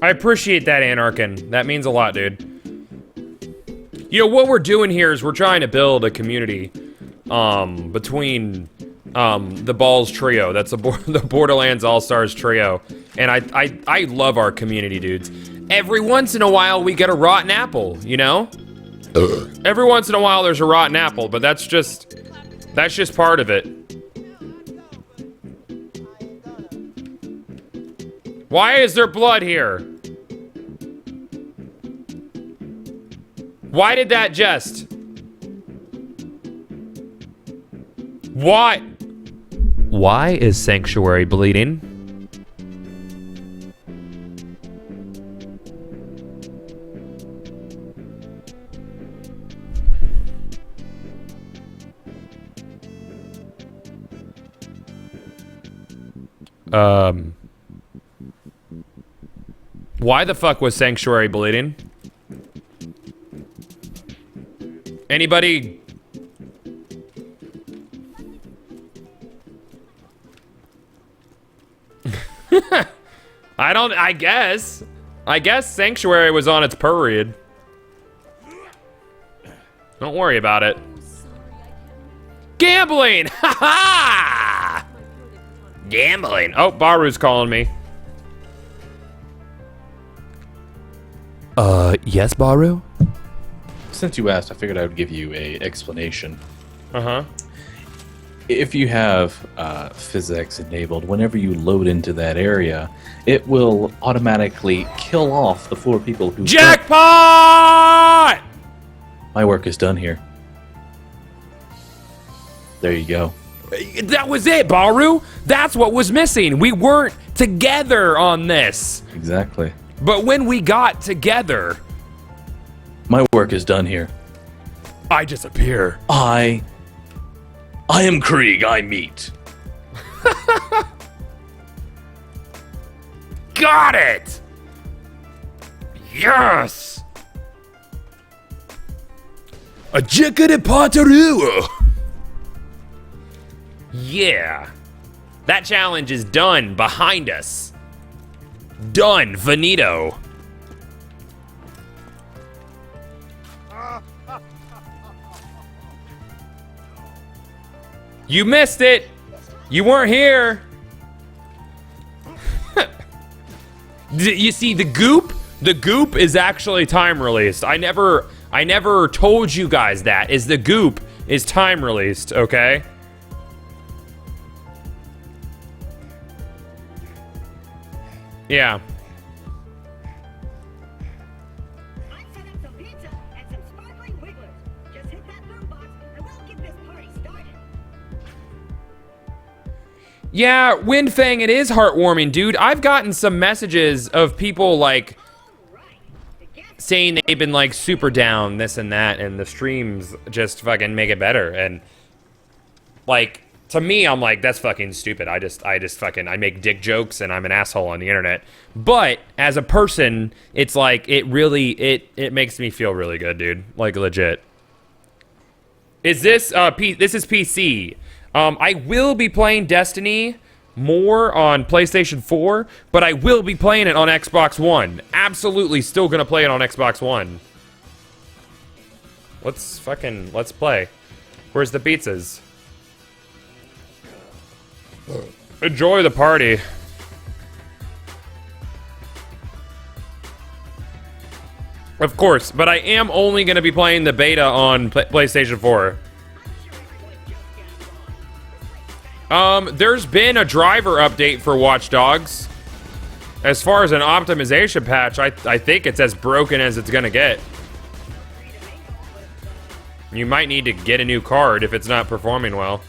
I appreciate that, Anarchin. That means a lot, dude. You know, what we're doing here is we're trying to build a community between the Balls trio. That's the Borderlands All-Stars trio. And I love our community, dudes. Every once in a while, we get a rotten apple, you know? Every once in a while, there's a rotten apple, but that's just part of it. Why is there blood here? Why did that just? Why? Why is Sanctuary bleeding? Why the fuck was Sanctuary bleeding? Anybody? I guess Sanctuary was on its period. Don't worry about it. Gambling! Ha ha! Gambling. Oh, Baru's calling me. Yes, Baru? Since you asked, I figured I would give you a explanation. Uh-huh. If you have physics enabled, whenever you load into that area, it will automatically kill off the 4 people who... Jackpot! My work is done here. There you go. That was it, Baru. That's what was missing. We weren't together on this. Exactly. But when we got together... My work is done here. I disappear. I am Krieg, I meet. Got it! Yes! A jickety potteroo! Yeah. That challenge is done behind us. Done, finito. You missed it. You weren't here. You see, the goop is actually time released. I never told you guys that. The goop is time released, okay? Yeah. Yeah, Windfang, it is heartwarming, dude. I've gotten some messages of people, like, saying they've been, like, super down, this and that, and the streams just fucking make it better. And, like, to me, I'm like, that's fucking stupid. I just fucking, I make dick jokes, and I'm an asshole on the internet. But, as a person, it's like, it really, it makes me feel really good, dude. Like, legit. Is this, this is PC. I will be playing Destiny more on PlayStation 4, but I will be playing it on Xbox One. Absolutely still gonna play it on Xbox One. Let's play. Where's the pizzas? Enjoy the party. Of course, but I am only gonna be playing the beta on PlayStation 4. There's been a driver update for Watch Dogs. As far as an optimization patch, I think it's as broken as it's gonna get. You might need to get a new card if it's not performing well.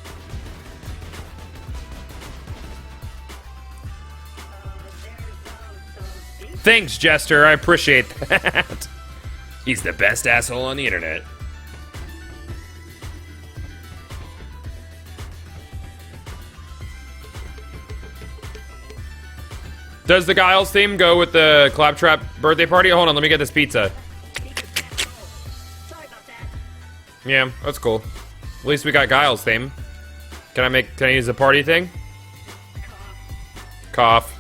Thanks, Jester. I appreciate that. He's the best asshole on the internet. Does the Giles theme go with the Claptrap birthday party? Hold on, let me get this pizza. Sorry about that. Yeah, that's cool. At least we got Giles theme. Can I use the party thing? Cough.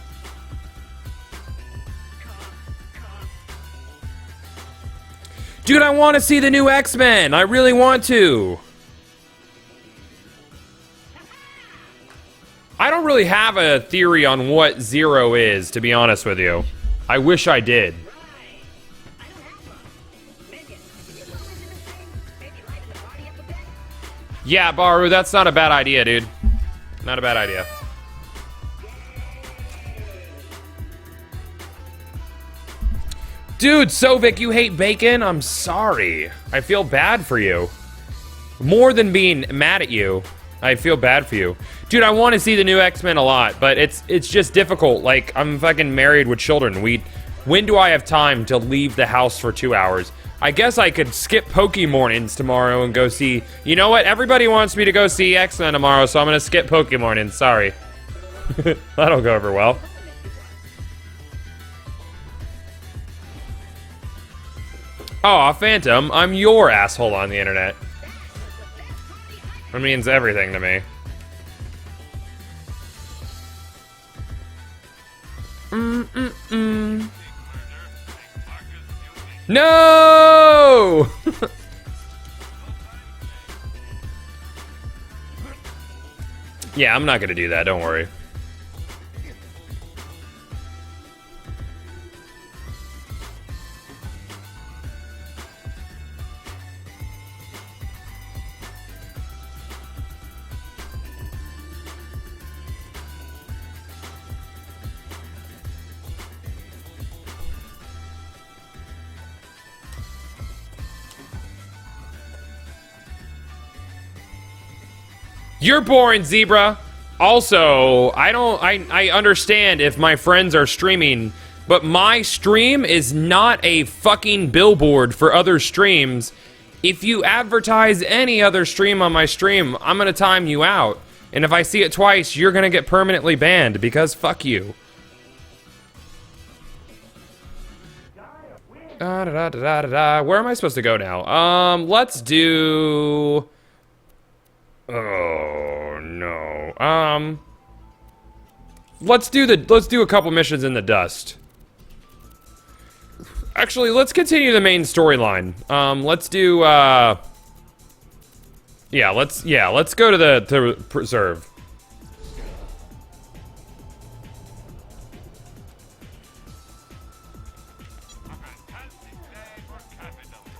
Dude, I want to see the new X-Men. I really want to. I don't really have a theory on what Zero is, to be honest with you. I wish I did. Yeah, Baru, that's not a bad idea, dude. Not a bad idea. Dude, Sovic, you hate bacon? I'm sorry. I feel bad for you. More than being mad at you, I feel bad for you. Dude, I want to see the new X-Men a lot, but it's just difficult. Like, I'm fucking married with children. When do I have time to leave the house for 2 hours? I guess I could skip Poke Mornings tomorrow and go see... You know what? Everybody wants me to go see X-Men tomorrow, so I'm going to skip Poke Mornings. Sorry. That'll go over well. Oh, Phantom, I'm your asshole on the internet. That means everything to me. No! Yeah, I'm not gonna do that, don't worry. You're boring, Zebra. Also, I understand if my friends are streaming, but my stream is not a fucking billboard for other streams. If you advertise any other stream on my stream, I'm gonna time you out. And if I see it twice, you're gonna get permanently banned because fuck you. Where am I supposed to go now? Let's do... Oh no. Let's do a couple missions in the dust. Actually, let's continue the main storyline. Let's do let's go to the preserve.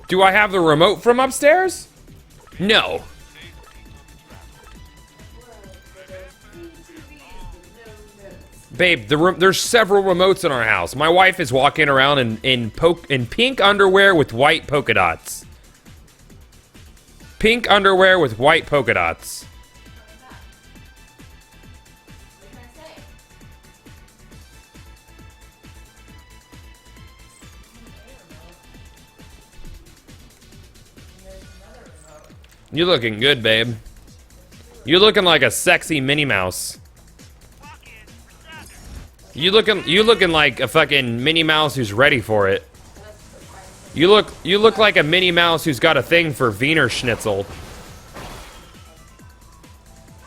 Do I have the remote from upstairs? No. Babe, there's several remotes in our house. My wife is walking around in pink underwear with white polka dots. Pink underwear with white polka dots. You're looking good, babe. You're looking like a sexy Minnie Mouse. You looking like a fucking Minnie Mouse who's ready for it. You look like a Minnie Mouse who's got a thing for Wiener Schnitzel.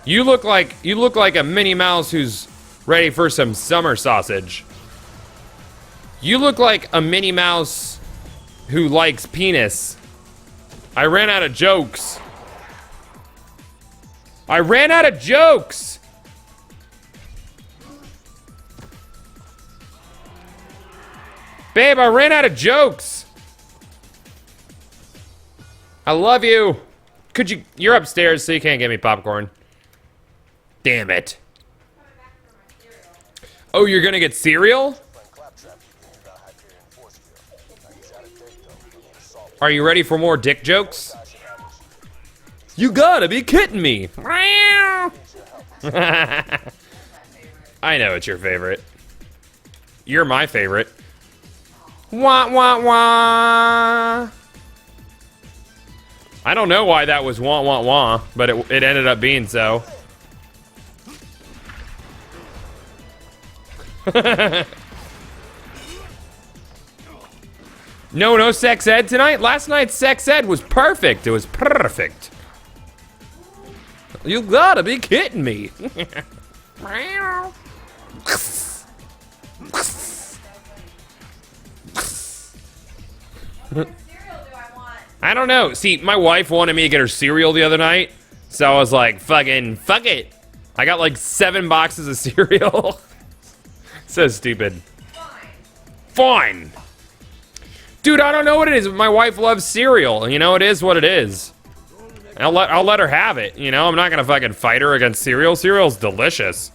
You look like a Minnie Mouse who's ready for some summer sausage. You look like a Minnie Mouse who likes penis. I ran out of jokes. I ran out of jokes. Babe, I ran out of jokes. I love you. You're upstairs, so you can't get me popcorn. Damn it. Oh, you're gonna get cereal? Are you ready for more dick jokes? You gotta be kidding me. I know it's your favorite. You're my favorite. Wah, wah, wah. I don't know why that was wah, wah, wah, but it ended up being so. No sex ed tonight? Last night's sex ed was perfect. It was perfect. You gotta be kidding me. I don't know. See, my wife wanted me to get her cereal the other night, so I was like, fucking, fuck it. I got like 7 boxes of cereal. So stupid. Fine. Dude, I don't know what it is, but my wife loves cereal. You know, it is what it is. I'll let her have it, you know? I'm not gonna fucking fight her against cereal. Cereal's delicious.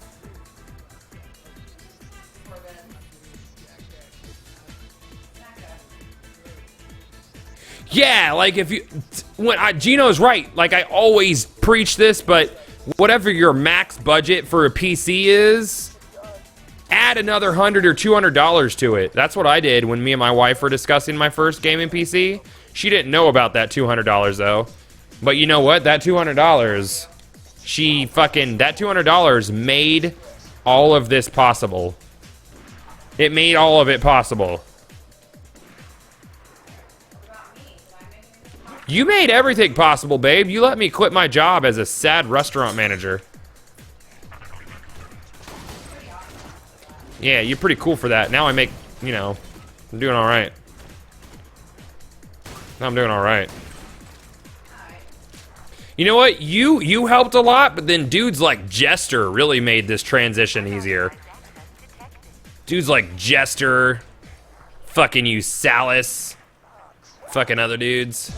Yeah, like if you, Gino's right. Like I always preach this, but whatever your max budget for a PC is, add another $100 or $200 to it. That's what I did when me and my wife were discussing my first gaming PC. She didn't know about that $200 though. But you know what? That $200, that $200 made all of this possible. It made all of it possible. You made everything possible, babe. You let me quit my job as a sad restaurant manager. Yeah, you're pretty cool for that. Now I make, you know, I'm doing all right. Now I'm doing all right. You know what? You helped a lot, but then dudes like Jester really made this transition easier. Dudes like Jester, fucking you, Salas, fucking other dudes.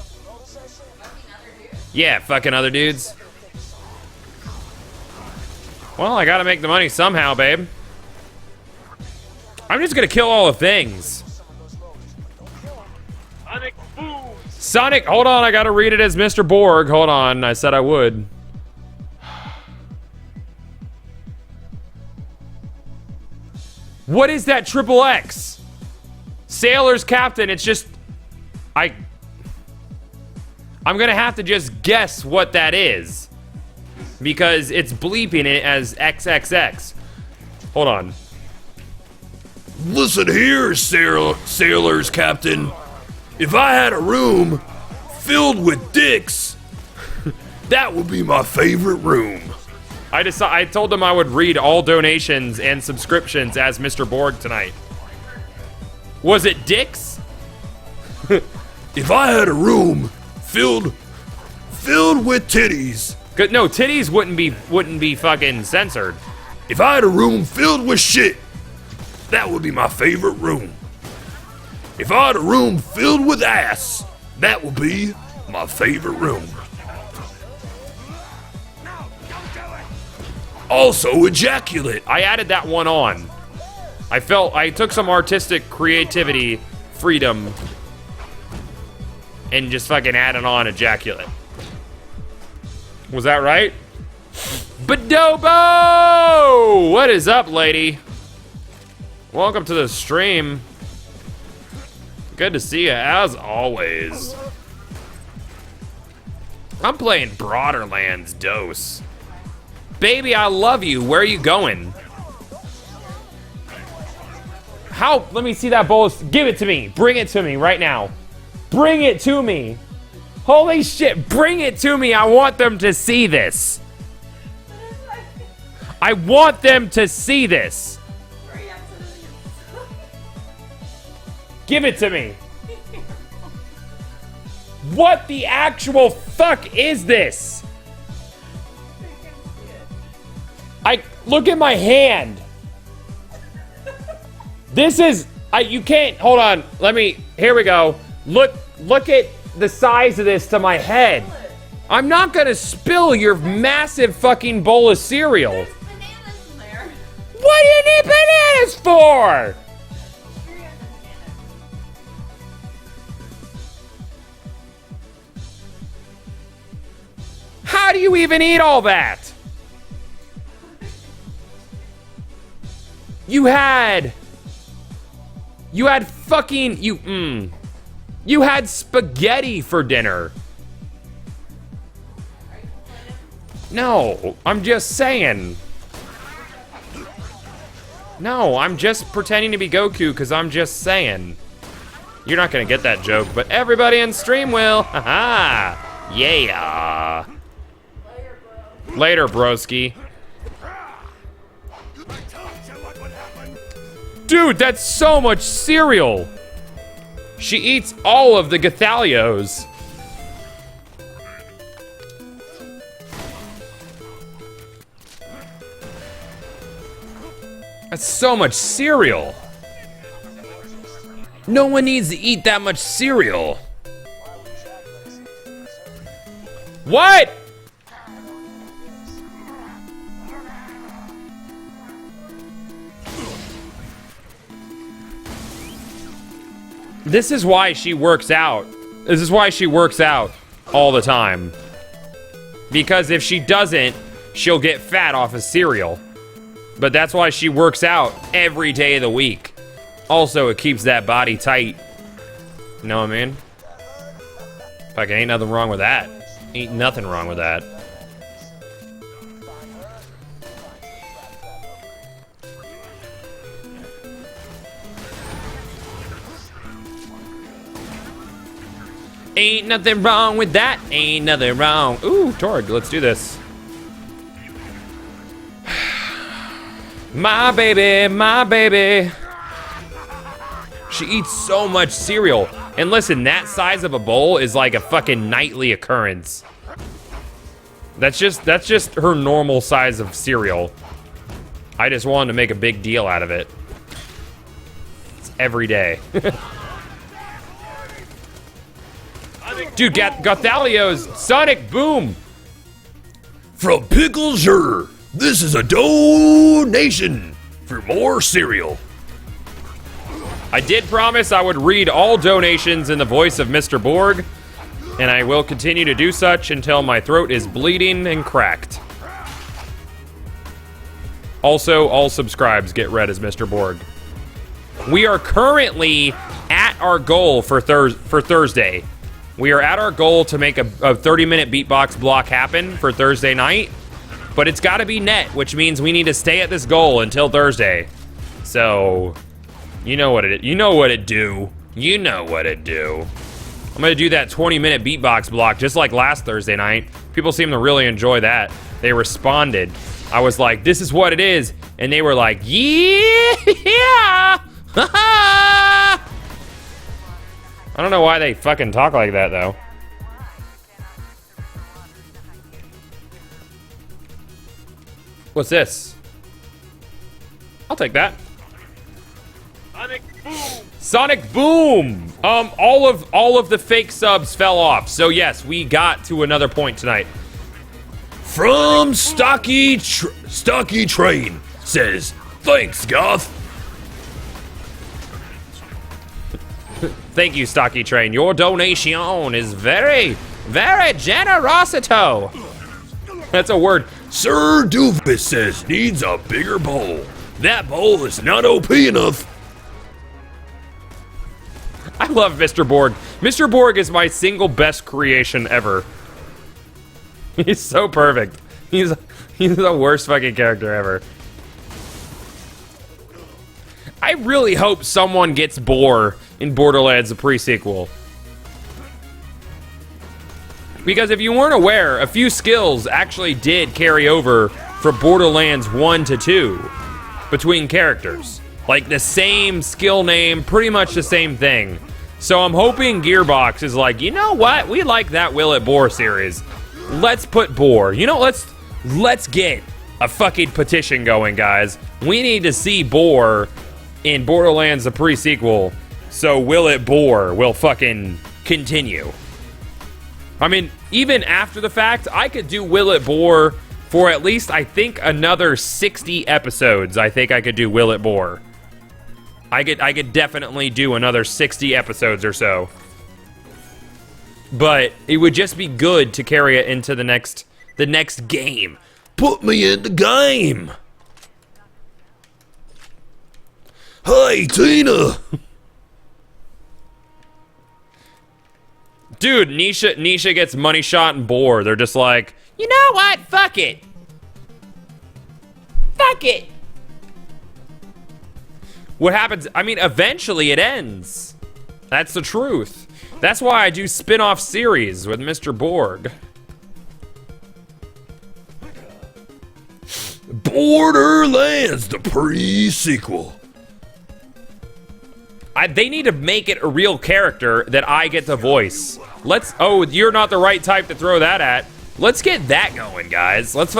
Yeah, fucking other dudes. Well, I gotta make the money somehow, babe. I'm just gonna kill all the things. Sonic, hold on, I gotta read it as Mr. Borg. Hold on, I said I would. What is that triple X? Sailor's Captain, it's just... I'm gonna have to just guess what that is. Because it's bleeping it as XXX. Hold on. Listen here, Sailor's Captain. If I had a room filled with dicks, that would be my favorite room. I told them I would read all donations and subscriptions as Mr. Borg tonight. Was it dicks? If I had a room filled with titties. Good, no, titties wouldn't be fucking censored. If I had a room filled with shit, that would be my favorite room. If I had a room filled with ass, that would be my favorite room. Also ejaculate. I added that one on. I took some artistic creativity, freedom, and just fucking added on ejaculate. Was that right? Badobo! What is up, lady? Welcome to the stream. Good to see you, as always. I'm playing Borderlands Dose. Baby, I love you. Where are you going? How? Let me see that bowl. Give it to me. Bring it to me right now. Bring it to me. Holy shit, bring it to me. I want them to see this. I want them to see this. Give it to me. What the actual fuck is this? Look at my hand. This is, you can't, hold on. Here we go. Look at the size of this to my head. I'm not gonna spill your massive fucking bowl of cereal. There's bananas in there. What do you need bananas for? How do you even eat all that? You had fucking, you had spaghetti for dinner. No, I'm just saying. No, I'm just pretending to be Goku because I'm just saying. You're not gonna get that joke, but everybody in stream will. Haha. Yeah. Later, broski. Dude, that's so much cereal. She eats all of the Gothalios. That's so much cereal. No one needs to eat that much cereal. What? This is why she works out. This is why she works out all the time. Because if she doesn't, she'll get fat off of cereal. But that's why she works out every day of the week. Also, it keeps that body tight. You know what I mean? Like, ain't nothing wrong with that. Ain't nothing wrong with that. Ain't nothing wrong with that. Ain't nothing wrong. Ooh, Torg, let's do this. My baby, my baby. She eats so much cereal. And listen, that size of a bowl is like a fucking nightly occurrence. That's just her normal size of cereal. I just wanted to make a big deal out of it. It's every day. Dude, Gothalio's Sonic Boom. From Enclosure, this is a donation for more cereal. I did promise I would read all donations in the voice of Mr. Borg, and I will continue to do such until my throat is bleeding and cracked. Also, all subscribes get read as Mr. Borg. We are currently at our goal for Thursday. We are at our goal to make a 30-minute beatbox block happen for Thursday night, but it's got to be net, which means we need to stay at this goal until Thursday. So, you know what it do. You know what it do. I'm gonna do that 20-minute beatbox block just like last Thursday night. People seem to really enjoy that. They responded. I was like, this is what it is, and they were like, yeah. I don't know why they fucking talk like that, though. What's this? I'll take that. Sonic Boom! Sonic Boom! All of the fake subs fell off, so yes, we got to another point tonight. From Stocky Train says, thanks, Goth. Thank you, Stocky Train. Your donation is very, very generosito. That's a word. Sir Doofus says, needs a bigger bowl. That bowl is not OP enough. I love Mr. Borg. Mr. Borg is my single best creation ever. He's so perfect. He's the worst fucking character ever. I really hope someone gets Boar in Borderlands, the pre-sequel. Because if you weren't aware, a few skills actually did carry over from Borderlands 1 to 2 between characters. Like the same skill name, pretty much the same thing. So I'm hoping Gearbox is like, you know what? We like that Will It Boar series. Let's put Boar. You know, let's get a fucking petition going, guys. We need to see Boar in Borderlands, the pre-sequel, so Will It Boar will fucking continue. I mean, even after the fact, I could do Will It Boar for at least, I think, another 60 episodes. I think I could do Will It Boar. I could definitely do another 60 episodes or so. But it would just be good to carry it into the next game. Put me in the game. Hi, Tina. Dude, Nisha gets money shot and Boar. They're just like, you know what? Fuck it. Fuck it. What happens? I mean, eventually it ends. That's the truth. That's why I do spin-off series with Mr. Borg. Borderlands, the pre-sequel. They need to make it a real character that I get to voice. Oh, you're not the right type to throw that at. Let's get that going, guys. Let's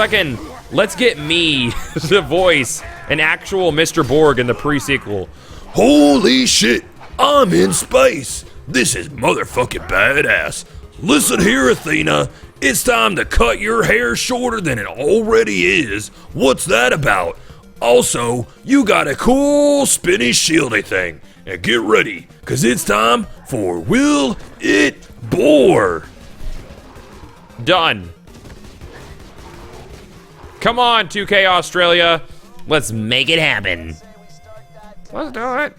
get me to voice an actual Mr. Borg in the pre-sequel. Holy shit, I'm in space. This is motherfucking badass. Listen here, Athena. It's time to cut your hair shorter than it already is. What's that about? Also, you got a cool spinny shieldy thing. And get ready, cause it's time for Will It Bore? Done. Come on, 2K Australia. Let's make it happen. Let's do it.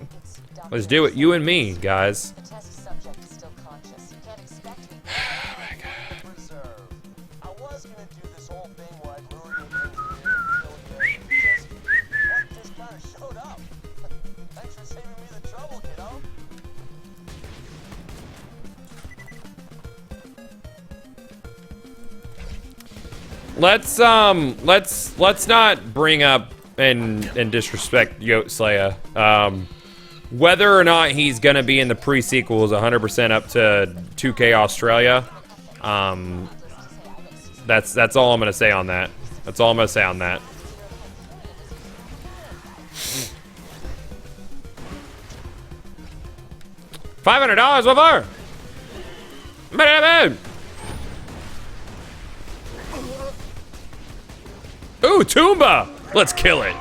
Let's do it, you and me, guys. Let's not bring up and disrespect Yote Slayer. Whether or not he's gonna be in the pre-sequel is 100% up to 2K Australia. That's all I'm gonna say on that. That's all I'm gonna say on that. $500 with her. Ooh, Toomba! Let's kill it.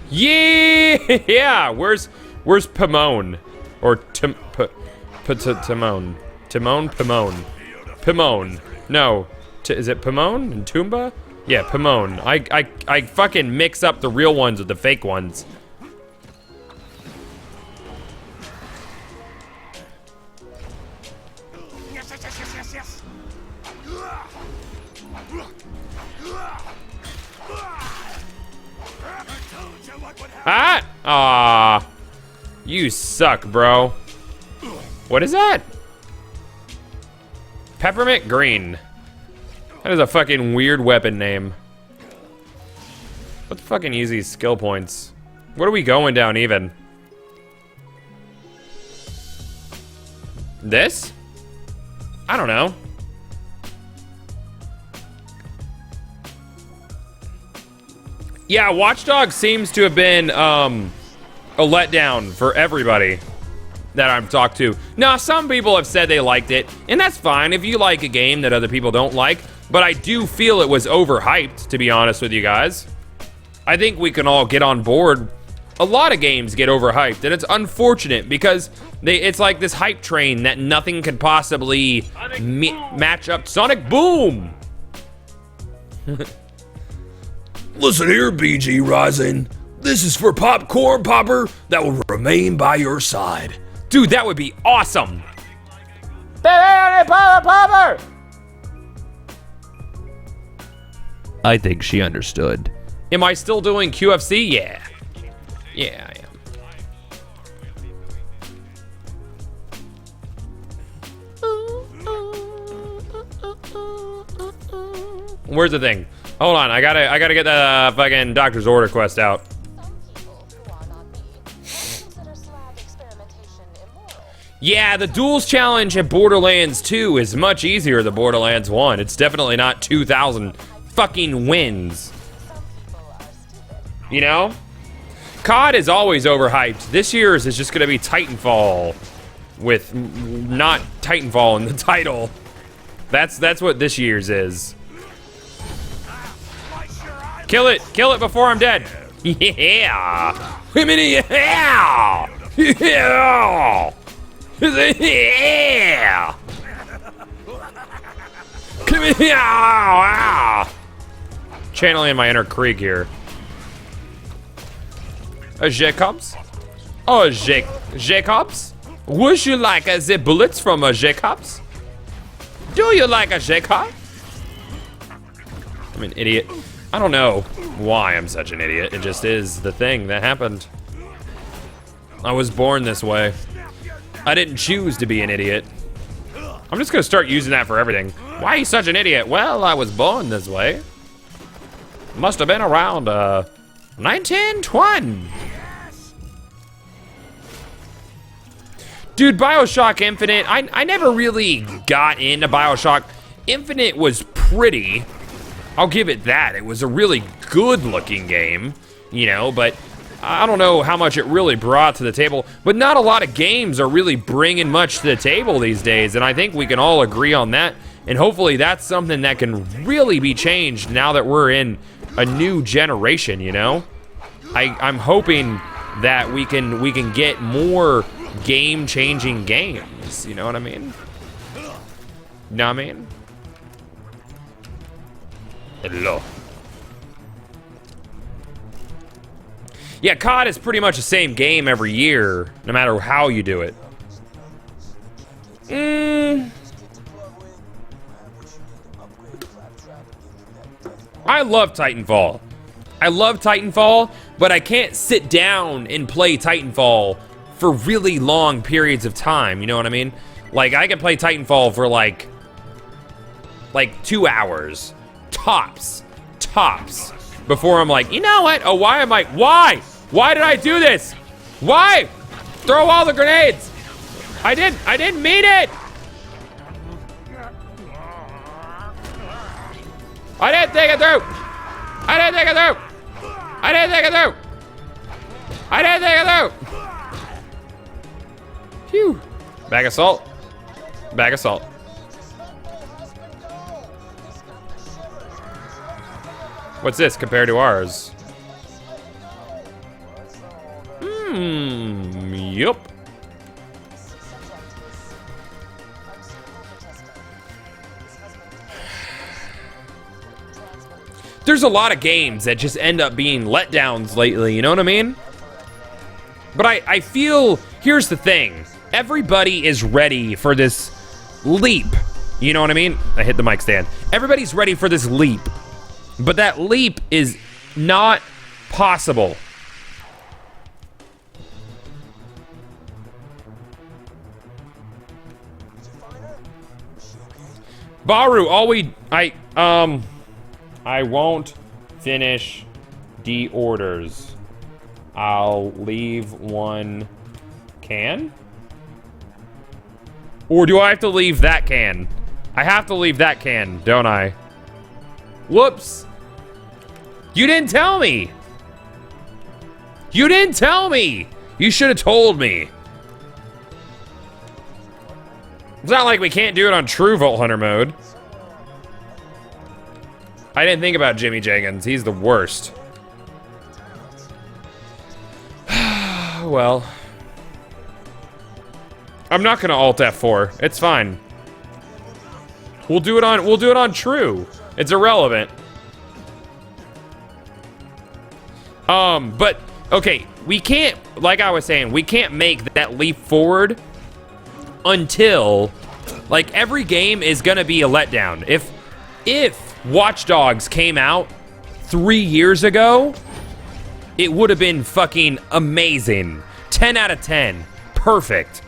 Yeah! Where's Pimone? Or Timon? Pimone. No. Is it Pimone and Toomba? Yeah, Pimone. I fucking mix up the real ones with the fake ones. Ah! Aw. You suck, bro. What is that? Peppermint Green. That is a fucking weird weapon name. Let's fucking use these skill points. What are we going down even? This? I don't know. Yeah, Watch Dogs seems to have been a letdown for everybody that I've talked to. Now, some people have said they liked it, and that's fine if you like a game that other people don't like, but I do feel it was overhyped, to be honest with you guys. I think we can all get on board. A lot of games get overhyped, and it's unfortunate because it's like this hype train that nothing could possibly match up. Sonic Boom! Listen here, BG Rising. This is for Popcorn Popper that will remain by your side. Dude, that would be awesome. Popper! I think she understood. Am I still doing QFC? Yeah. Yeah, I am. Where's the thing? Hold on, I gotta get the fucking doctor's order quest out. Yeah, the duels challenge at Borderlands 2 is much easier than Borderlands 1. It's definitely not 2,000 fucking wins. You know? COD is always overhyped. This year's is just gonna be Titanfall with not Titanfall in the title. That's what this year's is. Kill it before I'm dead. Yeah. Yeah. Yeah. Yeah. Come here. Channeling my inner Krieg here. Jacobs? Oh, Jacobs? Would you like the bullets from a Jacobs? Do you like a Jacob? I'm an idiot. I don't know why I'm such an idiot. It just is the thing that happened. I was born this way. I didn't choose to be an idiot. I'm just gonna start using that for everything. Why are you such an idiot? Well, I was born this way. Must have been around 1920. Dude, BioShock Infinite, I never really got into BioShock. Infinite was pretty. I'll give it that. It was a really good-looking game, you know, but I don't know how much it really brought to the table. But not a lot of games are really bringing much to the table these days, and I think we can all agree on that. And hopefully that's something that can really be changed now that we're in a new generation, you know? I'm hoping that we can get more game-changing games, you know what I mean? Know what I mean? Hello. Yeah, COD is pretty much the same game every year, no matter how you do it. I love Titanfall. I love Titanfall, but I can't sit down and play Titanfall for really long periods of time, you know what I mean? Like, I can play Titanfall for like 2 hours, tops, before I'm like, you know what? Oh, why? Why did I do this? Why? Throw all the grenades. I didn't mean it. I didn't think it through. I didn't think it through. I didn't think it through. I didn't think it through. Phew. Bag of salt. Bag of salt. What's this compared to ours? Yup. There's a lot of games that just end up being letdowns lately, you know what I mean? But I feel, here's the thing. Everybody is ready for this leap. You know what I mean? I hit the mic stand. Everybody's ready for this leap. But that leap is not possible. Baru, I won't finish the orders. I'll leave one can? Or do I have to leave that can? I have to leave that can, don't I? Whoops. You didn't tell me. You didn't tell me. You should have told me. It's not like we can't do it on true Vault Hunter mode. I didn't think about Jimmy Jenkins. He's the worst. Well. I'm not gonna alt F4. It's fine. We'll do it on true. It's irrelevant. But okay, we can't, like I was saying, we can't make that leap forward until, like, every game is gonna be a letdown. If Watch Dogs came out 3 years ago, it would have been fucking amazing. 10 out of 10. Perfect.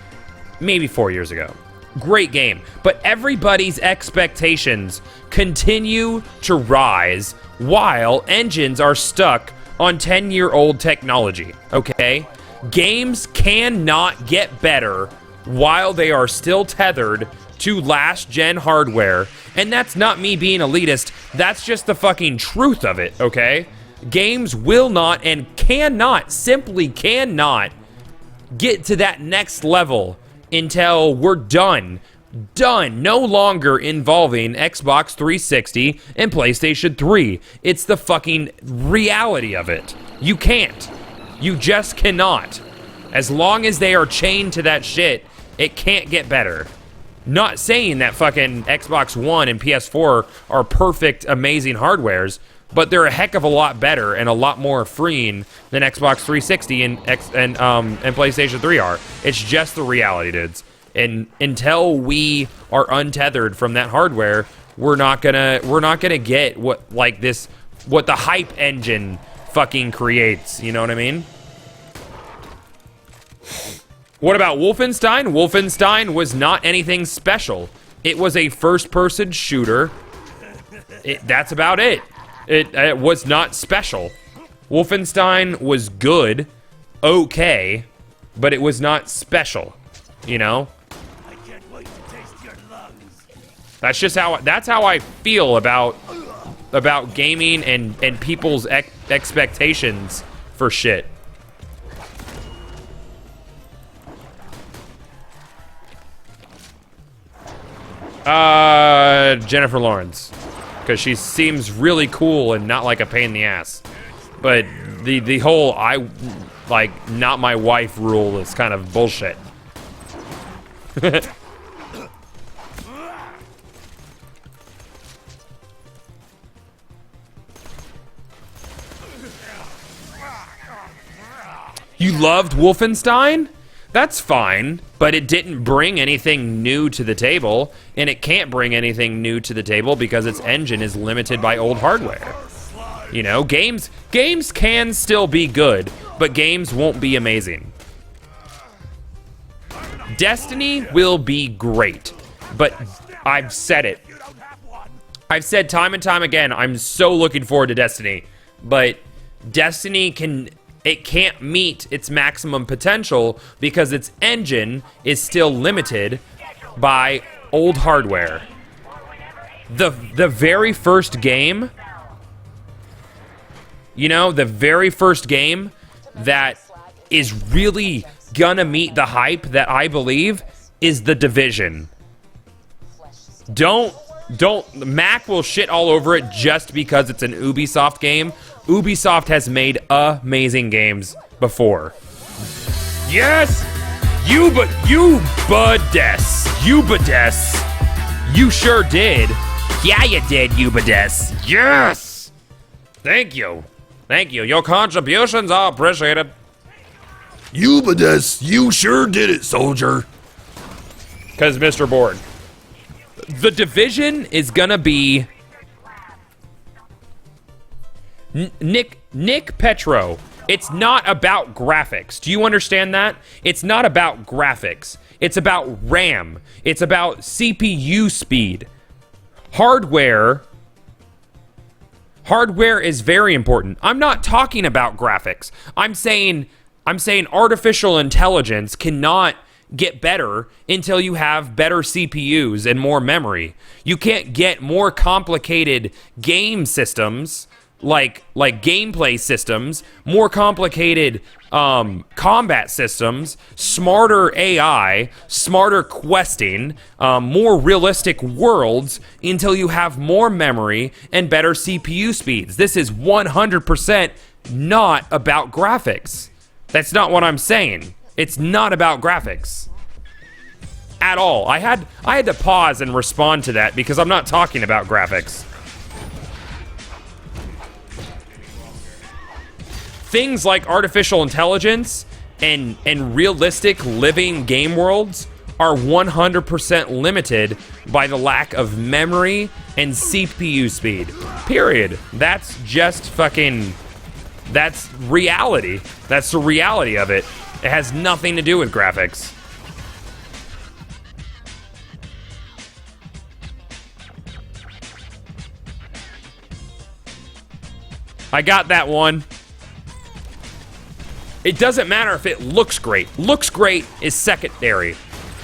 Maybe 4 years ago. Great game. But everybody's expectations continue to rise while engines are stuck on 10-year-old technology, okay? Games cannot get better while they are still tethered to last-gen hardware. And that's not me being elitist. That's just the fucking truth of it, okay? Games will not and cannot, simply cannot, get to that next level until we're done, no longer involving Xbox 360 and PlayStation 3. It's the fucking reality of it. You can't. You just cannot. As long as they are chained to that shit, it can't get better. Not saying that fucking Xbox One and PS4 are perfect, amazing hardwares, but they're a heck of a lot better and a lot more freeing than Xbox 360 and PlayStation 3 are. It's just the reality, dudes. And until we are untethered from that hardware, we're not gonna get what the hype engine fucking creates. You know what I mean? What about Wolfenstein? Wolfenstein was not anything special. It was a first-person shooter. That's about it. It was not special. Wolfenstein was good, okay, but it was not special. you know? That's just how I feel about gaming and people's expectations for shit. Jennifer Lawrence, because she seems really cool and not like a pain in the ass. But the whole not my wife rule is kind of bullshit. You loved Wolfenstein? That's fine, but it didn't bring anything new to the table, and it can't bring anything new to the table because its engine is limited by old hardware. You know, games can still be good, but games won't be amazing. Destiny will be great, but I've said it. I've said time and time again, I'm so looking forward to Destiny, but Destiny can't meet its maximum potential because its engine is still limited by old hardware. The very first game, you know, the very first game that is really gonna meet the hype that I believe is The Division. Mac will shit all over it just because it's an Ubisoft game. Ubisoft has made amazing games before. Yes! Ubades. You sure did. Yeah, you did, Ubades. Yes! Thank you. Your contributions are appreciated. Ubades, you sure did it, soldier. Because Mr. Board. The Division is gonna be Nick Petro. It's not about graphics. Do you understand that? It's not about graphics. It's about RAM. It's about CPU speed. Hardware is very important. I'm not talking about graphics. I'm saying artificial intelligence cannot get better until you have better CPUs and more memory. You can't get more complicated game systems like gameplay systems, more complicated combat systems, smarter AI, smarter questing, more realistic worlds until you have more memory and better CPU speeds. This is 100% not about graphics. That's not what I'm saying. It's not about graphics at all. I had to pause and respond to that because I'm not talking about graphics. Things like artificial intelligence and realistic living game worlds are 100% limited by the lack of memory and CPU speed. Period. That's just that's reality. That's the reality of it. It has nothing to do with graphics. I got that one. It doesn't matter if it looks great. Looks great is secondary.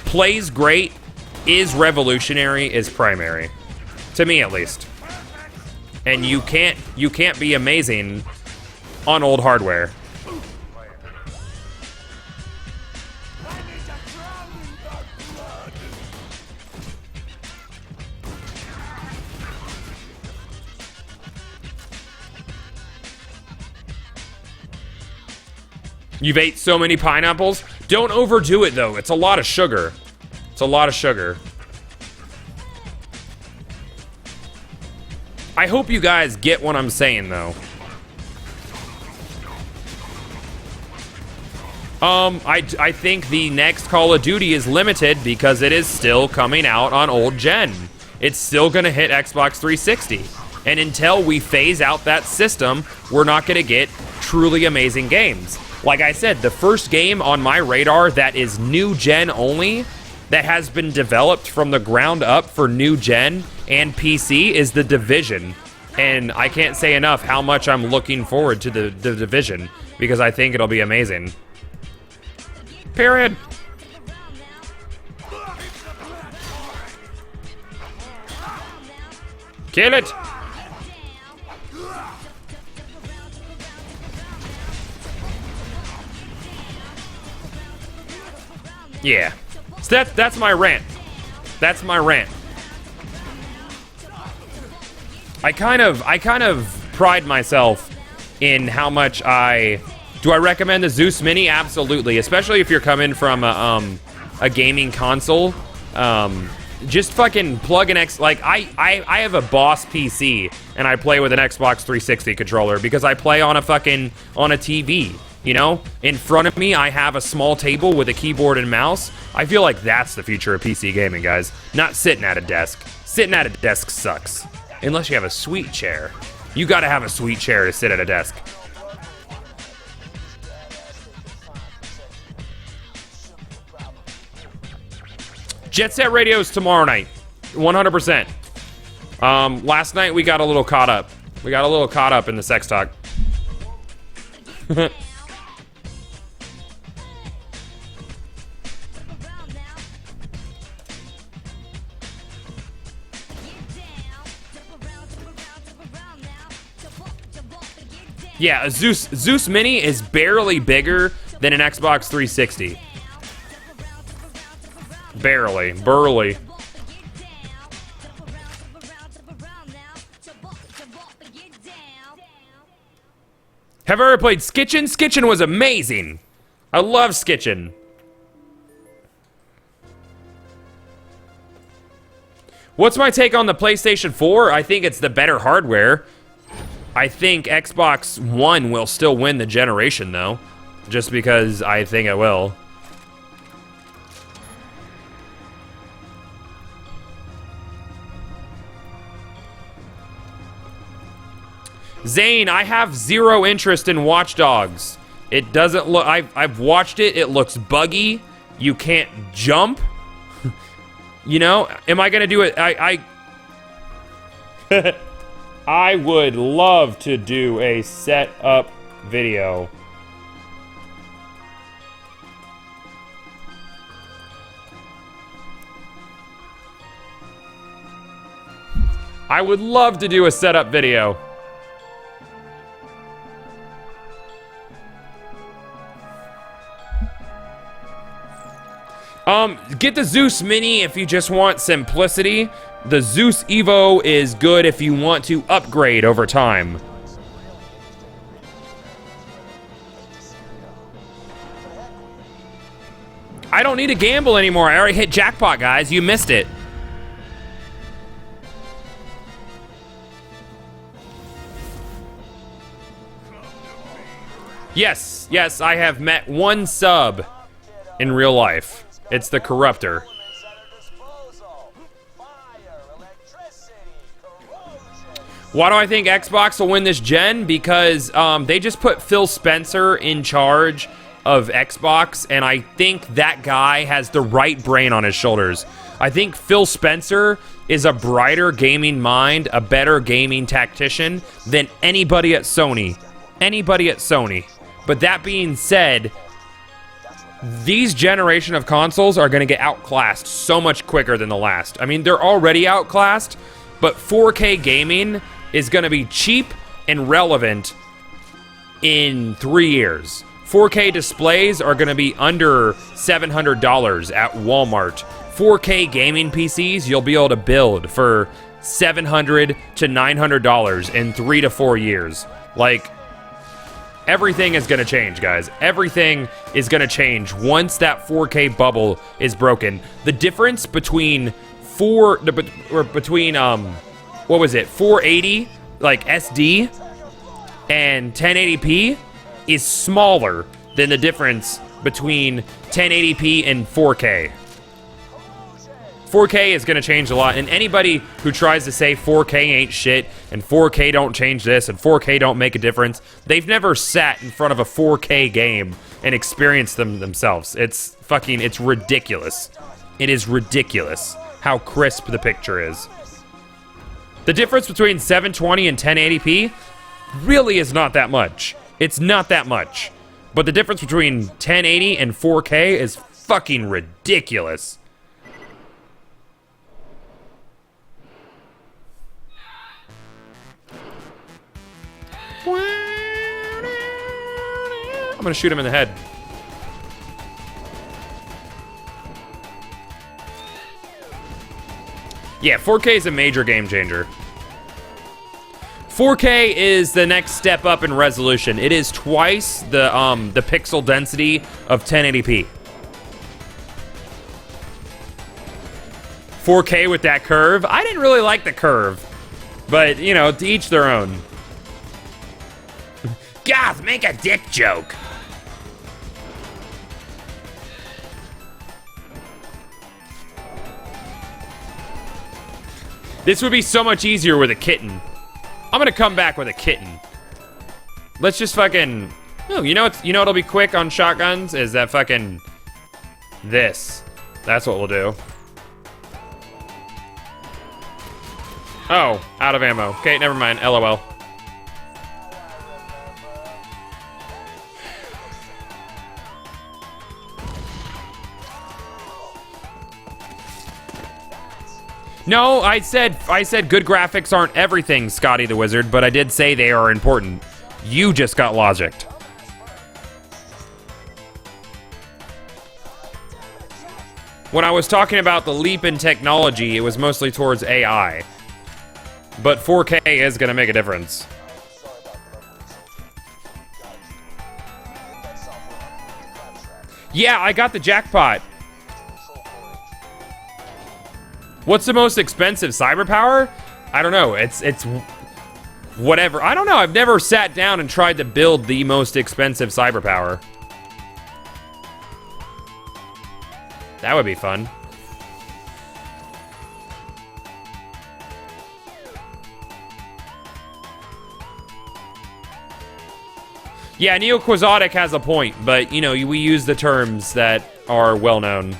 Plays great is revolutionary, is primary. To me, at least. And you can't be amazing on old hardware. You've ate so many pineapples. Don't overdo it, though. It's a lot of sugar. It's a lot of sugar. I hope you guys get what I'm saying, though. I think the next Call of Duty is limited because it is still coming out on old gen. It's still gonna hit Xbox 360. And until we phase out that system, we're not gonna get truly amazing games. Like I said, the first game on my radar that is new gen only, that has been developed from the ground up for new gen and PC is The Division. And I can't say enough how much I'm looking forward to the Division because I think it'll be amazing. Period. Kill it! Yeah. So that's my rant. That's my rant. I kind of pride myself in how much do I recommend the Zeus Mini? Absolutely, especially if you're coming from a gaming console. Just fucking plug an I have a Boss PC and I play with an Xbox 360 controller because I play on a TV. You know, in front of me, I have a small table with a keyboard and mouse. I feel like that's the future of PC gaming, guys. Not sitting at a desk. Sitting at a desk sucks. Unless you have a sweet chair. You gotta have a sweet chair to sit at a desk. Jet Set Radio's tomorrow night. 100%. Last night we got a little caught up. We got a little caught up in the sex talk. Yeah, a Zeus Mini is barely bigger than an Xbox 360. Barely. Burly. Have I ever played Skitchin? Skitchin was amazing. I love Skitchin. What's my take on the PlayStation 4? I think it's the better hardware. I think Xbox One will still win the generation, though. Just because I think it will. Zane, I have zero interest in Watch Dogs. It doesn't look... I've watched it. It looks buggy. You can't jump. You know? Am I going to do it? I would love to do a setup video. I would love to do a setup video. Get the Zeus Mini if you just want simplicity. The Zeus Evo is good if you want to upgrade over time. I don't need to gamble anymore. I already hit jackpot, guys. You missed it. Yes, yes, I have met one sub in real life. It's the Corruptor. Why do I think Xbox will win this gen? Because they just put Phil Spencer in charge of Xbox, and I think that guy has the right brain on his shoulders. I think Phil Spencer is a brighter gaming mind, a better gaming tactician than anybody at Sony. Anybody at Sony. But that being said, these generation of consoles are going to get outclassed so much quicker than the last. I mean, they're already outclassed, but 4K gaming is going to be cheap and relevant in 3 years. 4K displays are going to be under $700 at Walmart. 4K gaming PCs you'll be able to build for $700 to $900 in 3 to 4 years. Like, everything is going to change, guys. Everything is going to change once that 4K bubble is broken. The difference between what was it, 480 like SD and 1080p is smaller than the difference between 1080p and 4K. 4K is going to change a lot, and anybody who tries to say 4K ain't shit and 4K don't change this and 4K don't make a difference, they've never sat in front of a 4K game and experienced them themselves. It's ridiculous. It is ridiculous how crisp the picture is. The difference between 720 and 1080p really is not that much. It's not that much. But the difference between 1080 and 4K is fucking ridiculous. I'm gonna shoot him in the head. Yeah, 4K is a major game changer. 4K is the next step up in resolution. It is twice the pixel density of 1080p. 4K with that curve. I didn't really like the curve, but you know, to each their own. Goth, make a dick joke. This would be so much easier with a kitten. I'm gonna come back with a kitten. Let's just fucking... Oh, you know what'll be quick on shotguns? Is that fucking... this. That's what we'll do. Oh, out of ammo. Okay, never mind. LOL. No, I said good graphics aren't everything, Scotty the Wizard, but I did say they are important. You just got logicked. When I was talking about the leap in technology, it was mostly towards AI. But 4K is gonna make a difference. Yeah, I got the jackpot. What's the most expensive cyber power? I don't know. It's whatever. I don't know. I've never sat down and tried to build the most expensive cyber power. That would be fun. Yeah, Neoquixotic has a point, but you know, we use the terms that are well known.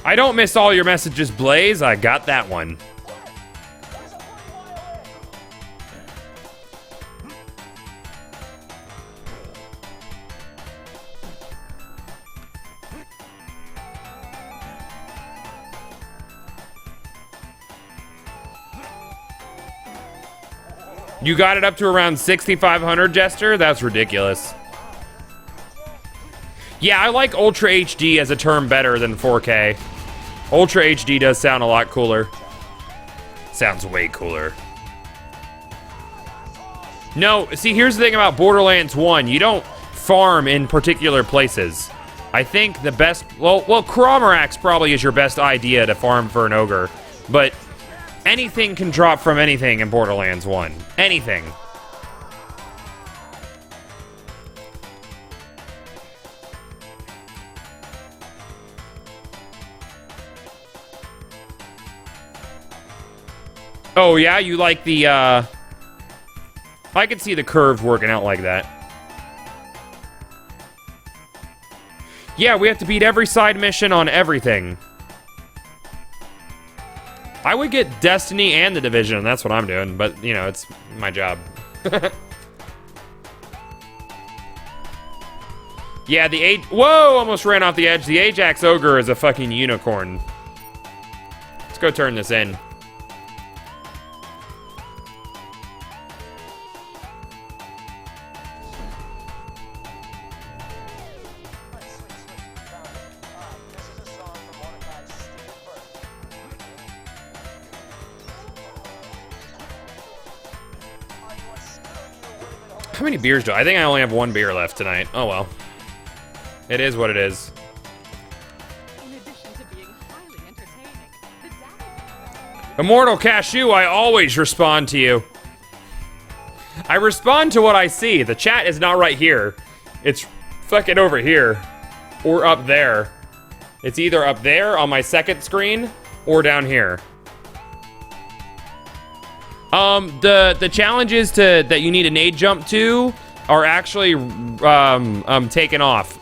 I don't miss all your messages, Blaze. I got that one. You got it up to around 6,500, Jester? That's ridiculous. Yeah, I like Ultra HD as a term better than 4K. Ultra HD does sound a lot cooler. Sounds way cooler. No, see, here's the thing about Borderlands 1. You don't farm in particular places. I think the best... Well, Cromarax probably is your best idea to farm for an ogre. But anything can drop from anything in Borderlands 1. Anything. Oh, yeah? You like the, I could see the curve working out like that. Yeah, we have to beat every side mission on everything. I would get Destiny and The Division, that's what I'm doing, but, you know, it's my job. Yeah, whoa, almost ran off the edge. The Ajax Ogre is a fucking unicorn. Let's go turn this in. How many beers do I think I only have one beer left tonight. Oh well. It is what it is. In addition to being highly entertaining, Immortal Cashew, I always respond to you. I respond to what I see. The chat is not right here. It's fucking over here. Or up there. It's either up there on my second screen or down here. The challenges that you need a nade jump to are actually taken off.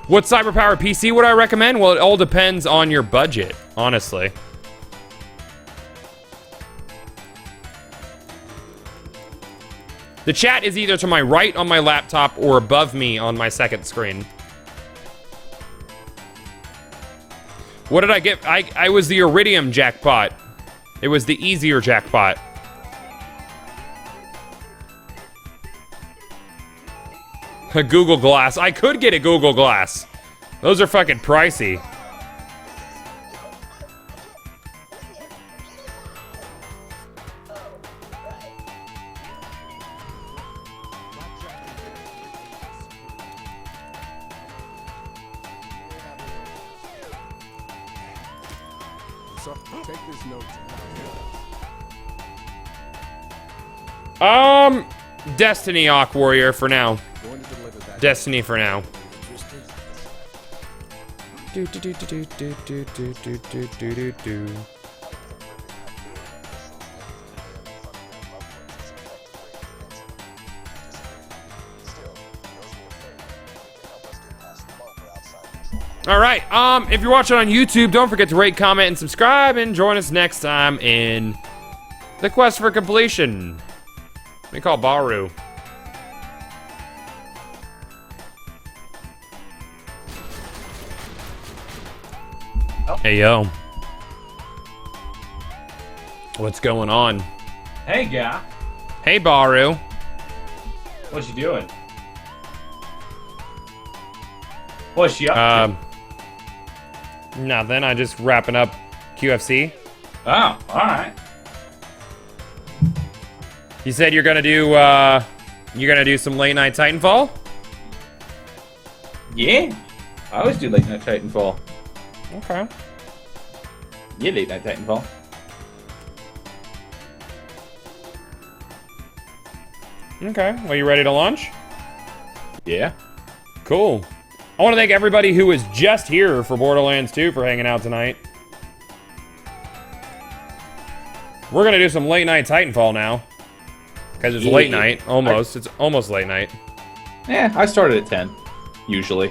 What cyberpower PC would I recommend? Well, it all depends on your budget, honestly. The chat is either to my right on my laptop or above me on my second screen. What did I get? I was the Iridium jackpot. It was the easier jackpot. A Google Glass. I could get a Google Glass. Those are fucking pricey. So, take this note. Destiny Awk Warrior for now. Going to deliver that. Destiny for now. All right. If you're watching on YouTube, don't forget to rate, comment, and subscribe, and join us next time in the quest for completion. We call Baru. Oh. Hey yo. What's going on? Hey, guy. Hey Baru. What you doing? What's you up Nothing. I just wrapping up QFC. to? Oh, alright. You said you're gonna do some late night Titanfall? Yeah. I always do late night Titanfall. Okay. Yeah, late night Titanfall. Okay. Well, you ready to launch? Yeah. Cool. I want to thank everybody who was just here for Borderlands 2 for hanging out tonight. We're gonna do some late night Titanfall now. Because it's late night, almost. It's almost late night. Yeah, I started at 10, usually.